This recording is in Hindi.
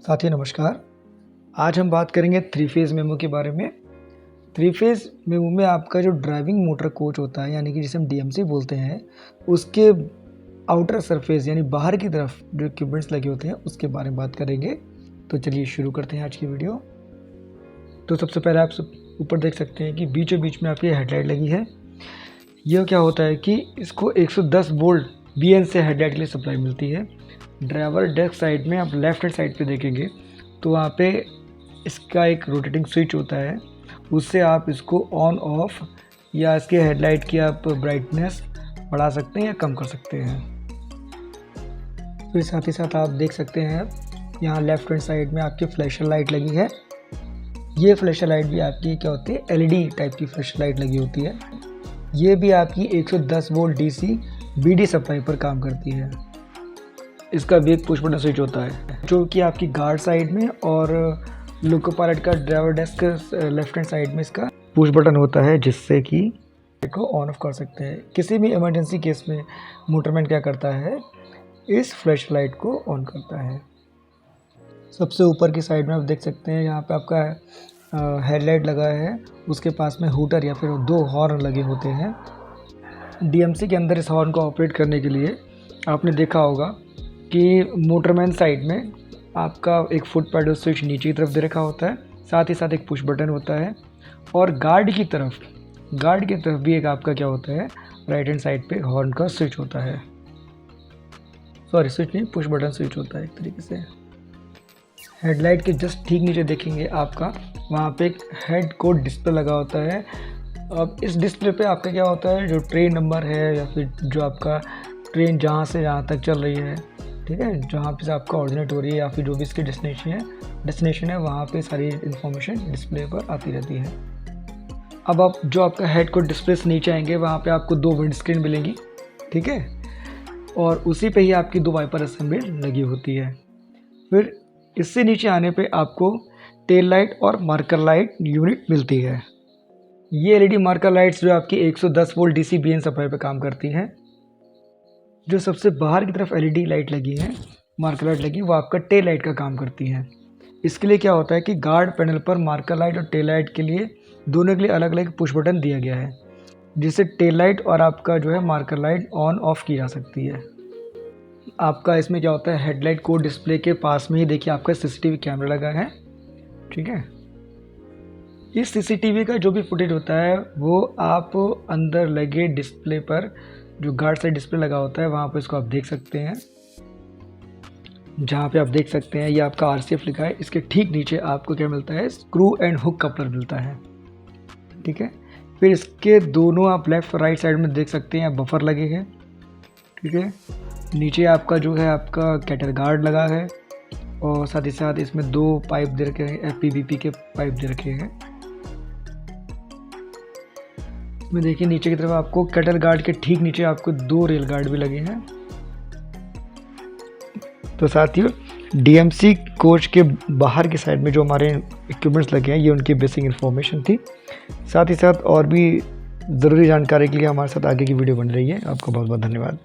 साथियों नमस्कार। आज हम बात करेंगे थ्री फेज़ मेमो के बारे में। थ्री फेज़ मेमो में आपका जो ड्राइविंग मोटर कोच होता है यानी कि जिसे हम डीएमसी बोलते हैं, उसके आउटर सरफेस यानी बाहर की तरफ जो इक्विपमेंट्स लगे होते हैं उसके बारे में बात करेंगे। तो चलिए शुरू करते हैं आज की वीडियो। तो सबसे पहले आप सब ऊपर देख सकते हैं कि बीचों बीच में आपकी हेडलाइट लगी है। यह क्या होता है कि इसको 110 वोल्ट बीएन से हेडलाइट के लिए सप्लाई मिलती है। ड्राइवर डेस्क साइड में आप लेफ्ट हैंड साइड पे देखेंगे तो वहाँ पे इसका एक रोटेटिंग स्विच होता है, उससे आप इसको ऑन ऑफ या इसके हेडलाइट की आप ब्राइटनेस बढ़ा सकते हैं या कम कर सकते हैं। फिर साथ ही साथ आप देख सकते हैं यहाँ लेफ्ट हैंड साइड में आपकी फ्लैशर लाइट लगी है। ये फ्लैशर लाइट भी आपकी क्या होती है, एलईडी टाइप की फ्लैशर लाइट लगी होती है। ये भी आपकी 110 वोल्ट डीसी बीडी सप्लाई पर काम करती है। इसका भी एक पुश बटन स्विच होता है जो कि आपकी गार्ड साइड में और लोको पायलट का driver desk left hand side में इसका पुश बटन होता है, जिससे कि को ऑन ऑफ कर सकते हैं। किसी भी इमरजेंसी केस में मोटरमैन क्या करता है, इस फ्लैश लाइट को ऑन करता है। सबसे ऊपर की साइड में आप देख सकते हैं यहाँ पे आपका हेडलाइट लगा है, उसके पास में हूटर या फिर दो हॉर्न लगे होते हैं। डीएमसी के अंदर इस हॉर्न को ऑपरेट करने के लिए आपने देखा होगा कि मोटरमैन साइड में आपका एक फुट पैडल स्विच नीचे की तरफ दे रखा होता है, साथ ही साथ एक पुश बटन होता है। और गार्ड की तरफ भी एक आपका क्या होता है, राइट हैंड साइड पे हॉर्न का स्विच होता है। सॉरी, स्विच नहीं, पुश बटन स्विच होता है एक तरीके से। हेडलाइट के जस्ट ठीक नीचे देखेंगे आपका वहाँ पे एक हेड कोड डिस्प्ले लगा होता है। अब इस डिस्प्ले पे आपका क्या होता है, जो ट्रेन नंबर है या फिर जो आपका ट्रेन जहाँ से जहाँ तक चल रही है, ठीक है, जहाँ पे से आपका ऑरिजिनेट हो रही है या फिर जो भी इसकी डेस्टिनेशन है वहाँ पे सारी इन्फॉर्मेशन डिस्प्ले पर आती रहती है। अब आप जो आपका हेड कोड डिस्प्ले से नीचे आएंगे वहाँ पे आपको दो विंड स्क्रीन मिलेंगी, ठीक है, और उसी पे ही आपकी दो वाइपर असेंबली लगी होती है। फिर इससे नीचे आने पे आपको टेल लाइट और मार्कर लाइट यूनिट मिलती है। ये एलईडी मार्कर लाइट्स जो आपकी 110 वोल्ट डीसी बीएन सप्लाई पे काम करती हैं। जो सबसे बाहर की तरफ एलईडी लाइट लगी है, मार्कर लाइट लगी, वो आपका टेल लाइट का काम करती है। इसके लिए क्या होता है कि गार्ड पैनल पर मार्कर लाइट और टेल लाइट के लिए दोनों के लिए अलग अलग पुश बटन दिया गया है, जिससे टेल लाइट और आपका जो है मार्कर लाइट ऑन ऑफ की जा सकती है। आपका इसमें क्या होता है, हेडलाइट कोड डिस्प्ले के पास में ही देखिए आपका सीसीटीवी कैमरा लगा है, ठीक है। इस सीसीटीवी का जो भी फुटेज होता है वो आप अंदर लगे डिस्प्ले पर, जो गार्ड साइड डिस्प्ले लगा होता है वहाँ पे इसको आप देख सकते हैं। जहाँ पे आप देख सकते हैं ये आपका आरसीएफ लिखा है, इसके ठीक नीचे आपको क्या मिलता है, स्क्रू एंड हुक कपलर मिलता है, ठीक है। फिर इसके दोनों आप लेफ्ट और राइट साइड में देख सकते हैं बफर लगे हैं, ठीक है। नीचे आपका जो है आपका कैटर गार्ड लगा है और साथ ही साथ इसमें दो पाइप दे रखे हैं, एफपीवीपी के पाइप दे रखे हैं। इसमें देखिए नीचे की तरफ आपको कैटल गार्ड के ठीक नीचे आपको दो रेल गार्ड भी लगे हैं। तो साथियों, डीएमसी कोच के बाहर की साइड में जो हमारे इक्विपमेंट्स लगे हैं ये उनकी बेसिक इन्फॉर्मेशन थी। साथ ही साथ और भी ज़रूरी जानकारी के लिए हमारे साथ आगे की वीडियो बन रही है। आपका बहुत बहुत धन्यवाद।